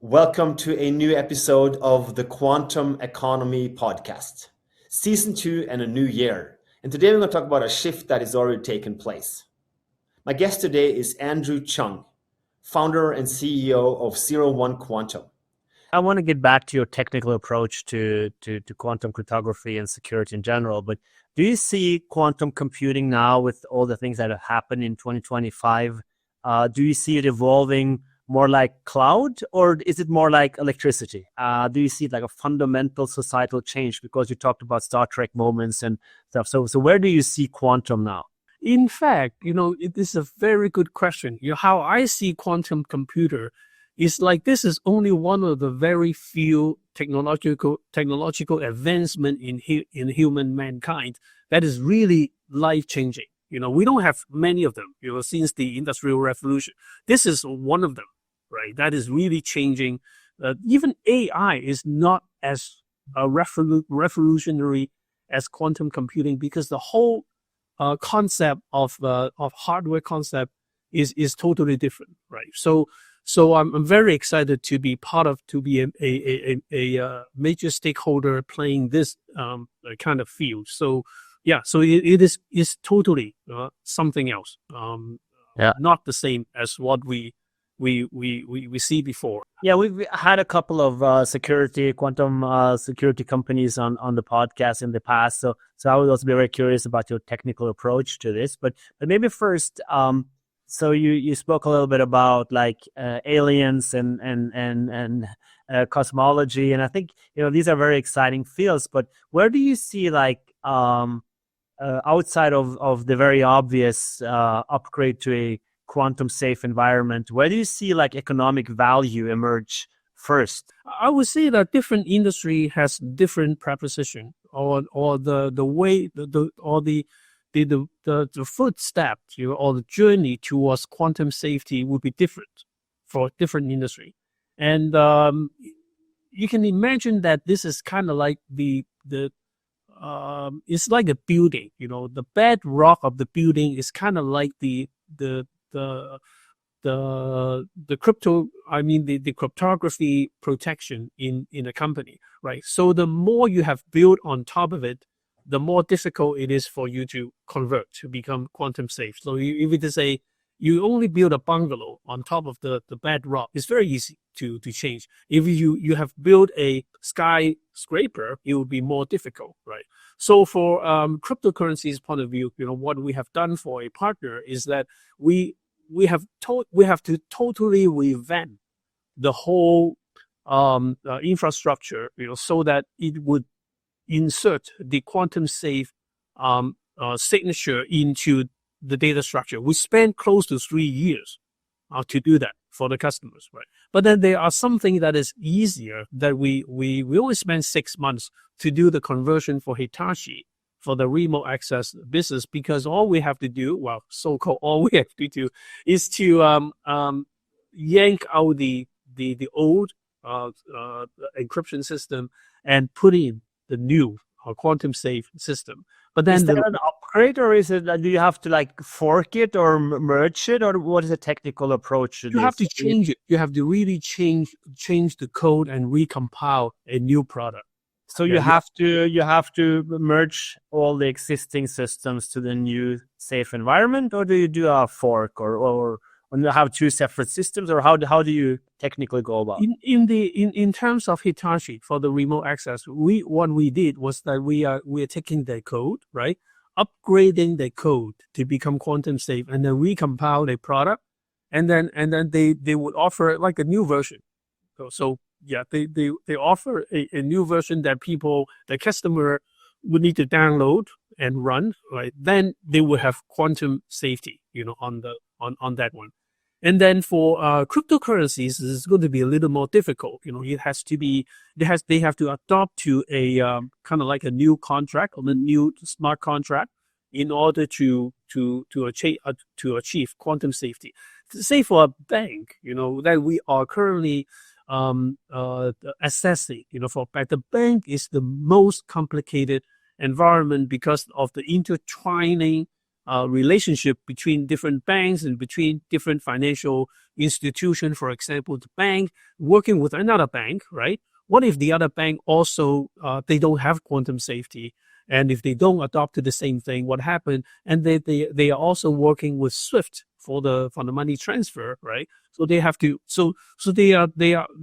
Welcome to a new episode of the Quantum Economy Podcast, Season 2 and a new year. And today we're going to talk about a shift that has already taken place. My guest today is Andrew Cheung, founder and CEO of Zero One Quantum. I want to get back to your technical approach to quantum cryptography and security in general, but do you see quantum computing now with all the things that have happened in 2025? Do you see it evolving more like cloud, or is it more like electricity? Do you see it like a fundamental societal change? Because you talked about Star Trek moments and stuff. So where do you see quantum now? In fact, it is a very good question. How I see quantum computer is like this is only one of the very few technological advancement in human mankind that is really life changing. We don't have many of them. Since the Industrial Revolution, this is one of them, right? That is really changing. Even AI is not as revolutionary as quantum computing because the whole concept of hardware concept is totally different, right? So I'm very excited to be a major stakeholder playing this kind of field. So yeah, so it is totally something else. Not the same as what we see before. Yeah, we've had a couple of quantum security companies on the podcast in the past. So I would also be very curious about your technical approach to this. But maybe first, so you spoke a little bit about like aliens and cosmology, and I think these are very exciting fields. But where do you see like outside of the very obvious upgrade to a quantum safe environment, where do you see like economic value emerge first? I would say that different industry has different proposition or the way the footsteps, or the journey towards quantum safety would be different for different industry. And you can imagine that this is kind of like it's like a building, the bedrock of the building is kind of like the cryptography protection in a company, right? So the more you have built on top of it, the more difficult it is for you to convert to become quantum safe. So if it is you only build a bungalow on top of the bedrock, it's very easy to change. If you have built a skyscraper, it would be more difficult, right? So for cryptocurrency's point of view, what we have done for a partner is that we have to totally revamp the whole infrastructure, so that it would insert the quantum safe signature into the data structure. We spent close to 3 years to do that for the customers, right? But then there are something that is easier that we only spend 6 months to do the conversion for Hitachi for the remote access business, because all we have to do, so-called all we have to do, is to yank out the old encryption system and put in the new quantum safe system. But then is that an upgrade, or is it do you have to like fork it or merge it, or what is the technical approach to this? You have to change it. You have to really change the code and recompile a new product. So you have to merge all the existing systems to the new safe environment, or do you do a fork, or you have two separate systems, or how do you technically go about it? In terms of Hitachi for the remote access, what we did was that we are taking the code, right, upgrading the code to become quantum safe, and then recompile the product, and then they would offer like a new version. So yeah, they offer a new version that the customer would need to download and run, right? Then they will have quantum safety, on that one. And then for cryptocurrencies, it's going to be a little more difficult. They have to adopt to a kind of like a new contract or the new smart contract in order to achieve quantum safety. Say for a bank, that we are currently assessing, the bank is the most complicated environment because of the intertwining relationship between different banks and between different financial institutions. For example, the bank working with another bank, right? What if the other bank also they don't have quantum safety, and if they don't adopt to the same thing, what happened? And they are also working with SWIFT for the money transfer, right? So they have to they are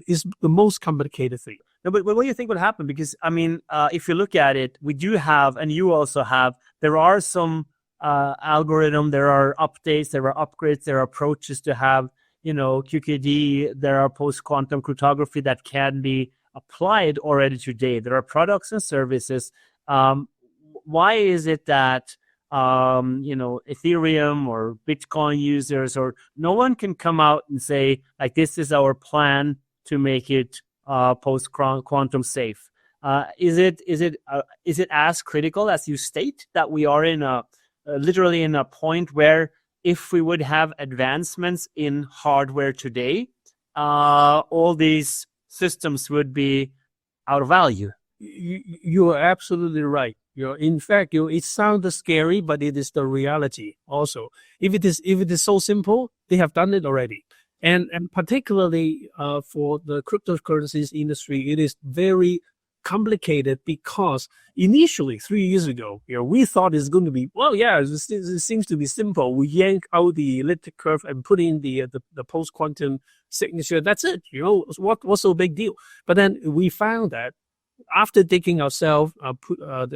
is the most complicated thing. No, but what do you think would happen? Because I mean, if you look at it, we do have, and you also have, there are some algorithm, there are updates, there are upgrades, there are approaches to have, QKD, there are post-quantum cryptography that can be applied already today. There are products and services. Why is it that Ethereum or Bitcoin users or no one can come out and say, like, this is our plan to make it post quantum safe? Is it as critical as you state, that we are in literally in a point where if we would have advancements in hardware today, all these systems would be out of value? You are absolutely right. In fact, it sounds scary, but it is the reality also. If it is so simple, they have done it already. And particularly for the cryptocurrencies industry, it is very complicated because initially 3 years ago, we thought it's going to be, it seems to be simple. We yank out the elliptic curve and put in the post-quantum signature. That's it. What's so big deal? But then we found that after digging ourselves,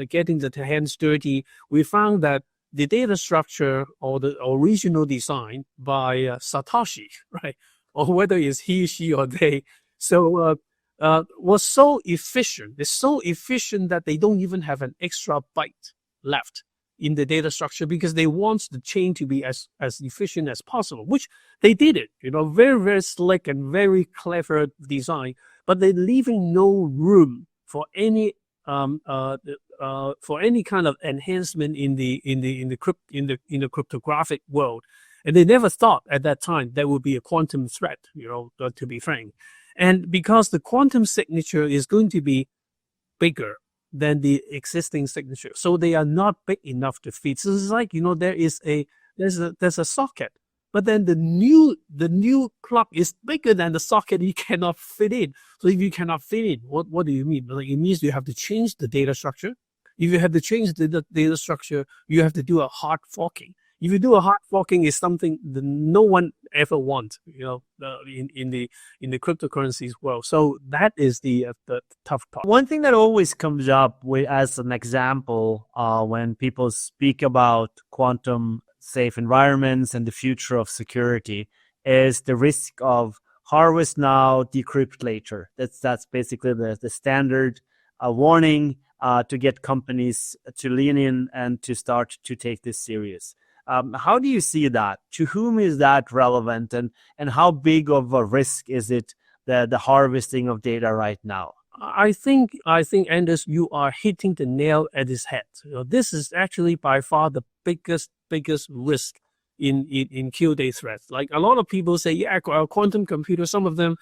getting the hands dirty, we found that the data structure or the original design by Satoshi, right, or whether it's he, she, or they, was so efficient. It's so efficient that they don't even have an extra byte left in the data structure because they want the chain to be as efficient as possible, which they did it. Very, very slick and very clever design, but they're leaving no room for any kind of enhancement in the cryptographic world. And they never thought at that time there would be a quantum threat, to be frank. And because the quantum signature is going to be bigger than the existing signature, so they are not big enough to fit. So it's like, there's a socket, but then the new clock is bigger than the socket. You cannot fit in. So if you cannot fit in, what do you mean? Like, it means you have to change the data structure. If you have to change the data structure, you have to do a hard forking. If you do a hard forking, is something that no one ever wants, in the cryptocurrencies world. So that is the tough part. One thing that always comes up as an example when people speak about quantum safe environments and the future of security is the risk of harvest now, decrypt later. That's basically the standard warning to get companies to lean in and to start to take this serious. How do you see that? To whom is that relevant, and how big of a risk is it, the harvesting of data right now? I think, Anders, you are hitting the nail at its head. This is actually by far the biggest risk in Q-Day threats. Like, a lot of people say, quantum computer, some of them,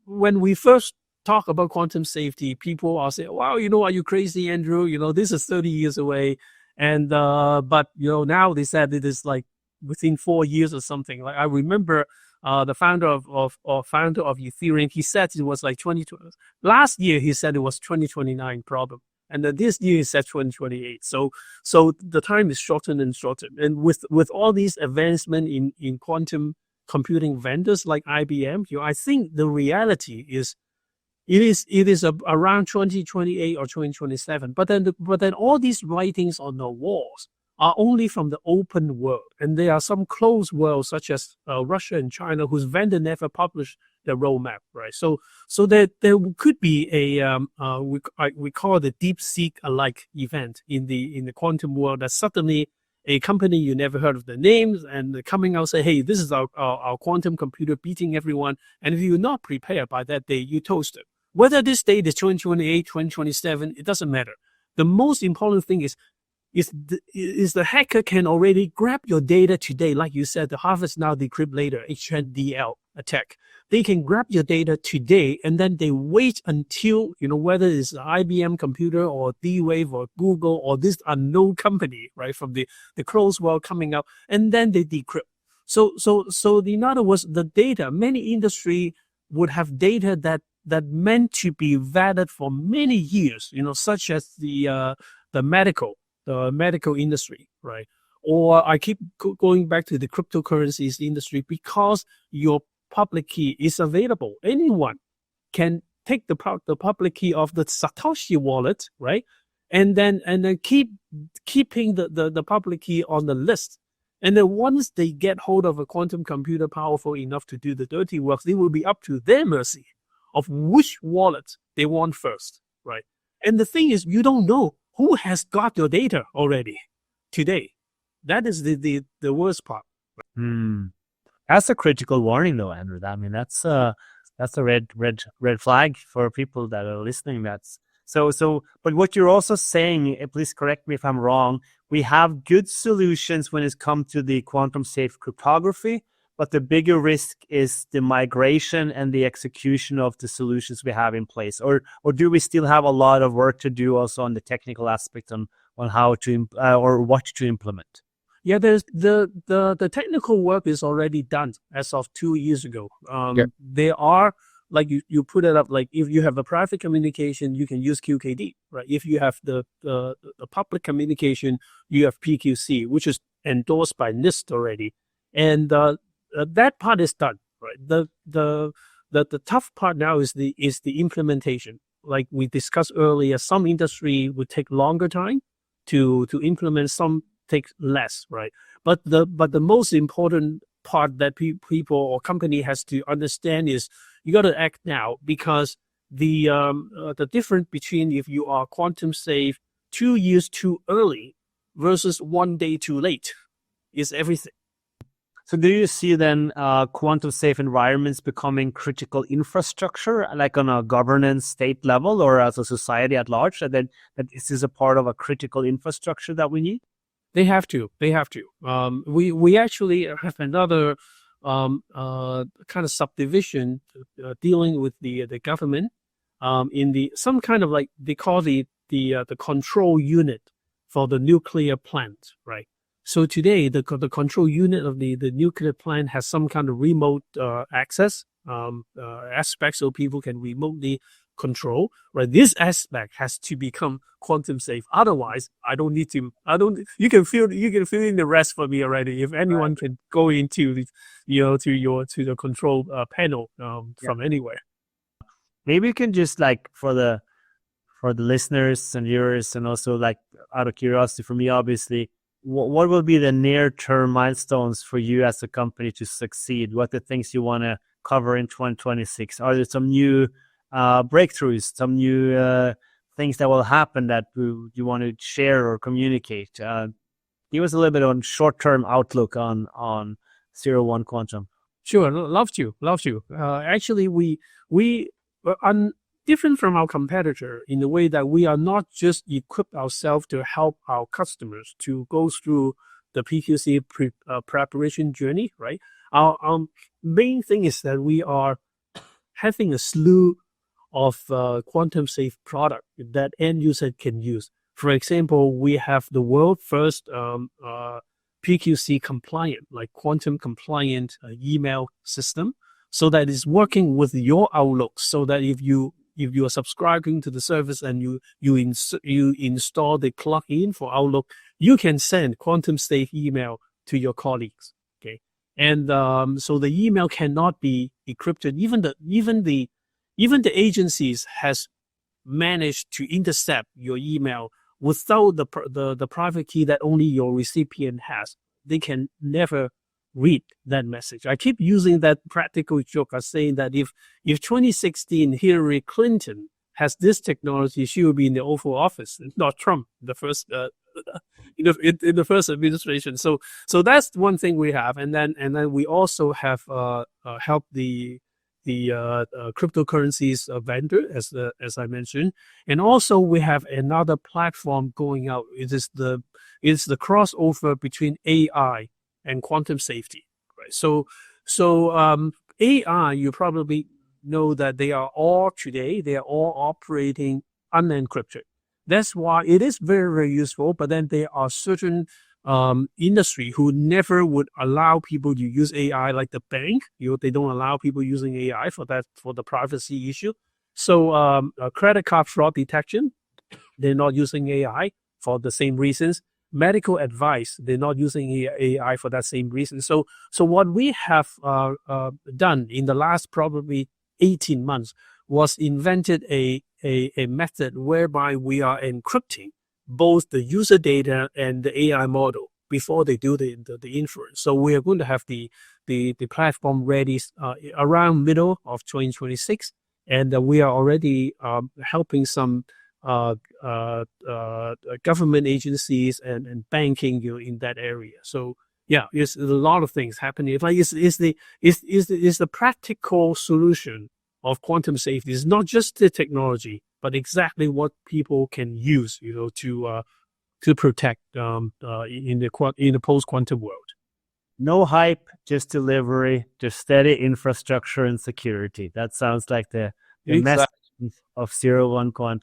when we first talk about quantum safety, people are saying, wow, are you crazy, Andrew? This is 30 years away. And, but, now they said it is like within 4 years or something. Like, I remember, the founder of Ethereum, he said it was like 2020. Last year, he said it was 2029 problem. And then this year, he said 2028. So the time is shortened and shortened. And with all these advancement in quantum computing vendors like IBM, I think the reality is, it is around 2028 or 2027. But then all these writings on the walls are only from the open world, and there are some closed worlds such as Russia and China, whose vendor never published the roadmap, right? So there could be a we call it a DeepSeek-alike event in the quantum world, that suddenly a company you never heard of the names and coming out say, hey, this is our quantum computer beating everyone, and if you're not prepared by that day, you toast it. Whether this date is 2028, 2027, it doesn't matter. The most important thing is is the hacker can already grab your data today, like you said, the harvest now, decrypt later, HNDL attack. They can grab your data today, and then they wait until, whether it's an IBM computer or D-Wave or Google or this unknown company, right, from the closed world coming out, and then they decrypt. So in other words, the data, many industry would have data that meant to be valid for many years, such as the medical industry, right? Or I keep going back to the cryptocurrencies industry, because your public key is available. Anyone can take the public key of the Satoshi wallet, right? And then keeping the public key on the list. And then once they get hold of a quantum computer powerful enough to do the dirty work, it will be up to their mercy of which wallet they want first, right? And the thing is, you don't know who has got your data already today. That is the worst part. That's a critical warning, though, Andrew. I mean, that's a red flag for people that are listening. That's so. But what you're also saying, please correct me if I'm wrong, we have good solutions when it comes to the quantum safe cryptography, but the bigger risk is the migration and the execution of the solutions we have in place. Or do we still have a lot of work to do also on the technical aspect on how to or what to implement? Yeah, there's the technical work is already done as of 2 years ago. There are, like you put it up, like if you have a private communication, you can use QKD, right? If you have the public communication, you have PQC, which is endorsed by NIST already, and that part is done, right? The tough part now is the implementation. Like we discussed earlier, some industry would take longer time to implement, some take less, right? But the most important part that people or company has to understand is you got to act now, because the difference between if you are quantum safe 2 years too early versus 1 day too late is everything. So do you see then quantum safe environments becoming critical infrastructure, like on a governance state level or as a society at large, that this is a part of a critical infrastructure that we need? They have to. We actually have another kind of subdivision dealing with the government in some kind of, like they call the control unit for the nuclear plant, right? So today the control unit of the nuclear plant has some kind of remote access aspect, so people can remotely control, right? This aspect has to become quantum safe. Otherwise, you can fill in the rest for me already. If anyone can go into the, to the control panel from anywhere. Maybe you can just, like, for the listeners and viewers, and also, like, out of curiosity for me, obviously, what will be the near-term milestones for you as a company to succeed? What are the things you want to cover in 2026? Are there some new breakthroughs, some new things that will happen that you want to share or communicate? Give us a little bit on short-term outlook on 01 Quantum. Sure, love to. Actually, we are different from our competitor in the way that we are not just equip ourselves to help our customers to go through the PQC preparation journey, right? Our main thing is that we are having a slew of quantum safe product that end user can use. For example, we have the world first PQC compliant, like quantum compliant email system, so that it's working with your Outlook, so that if you are subscribing to the service and you install the plugin for Outlook, you can send quantum safe email to your colleagues. Okay, and so the email cannot be encrypted. Even the agencies has managed to intercept your email without the private key that only your recipient has. They can never read that message. I keep using that practical joke of saying that if 2016 Hillary Clinton has this technology, she will be in the Oval Office, not Trump, the first in the first administration. So that's one thing we have, and then we also have helped the cryptocurrencies vendor, as I mentioned, and also we have another platform going out. It's the crossover between AI and quantum safety, right? So AI, you probably know that they are all operating unencrypted. That's why it is very, very useful. But then there are certain industry who never would allow people to use AI, like the bank. They don't allow people using AI for the privacy issue. So credit card fraud detection, they're not using AI for the same reasons. Medical advice, they're not using AI for that same reason. So what we have done in the last probably 18 months was invented a method whereby we are encrypting both the user data and the AI model before they do the inference. So we are going to have the platform ready around middle of 2026, and we are already helping some government agencies and banking in that area. So yeah, there's a lot of things happening. It's the practical solution of quantum safety. It's not just the technology, but exactly what people can use, to protect in the post-quantum world. No hype, just delivery, just steady infrastructure and security. That sounds like the Exactly. message of 01 Quantum.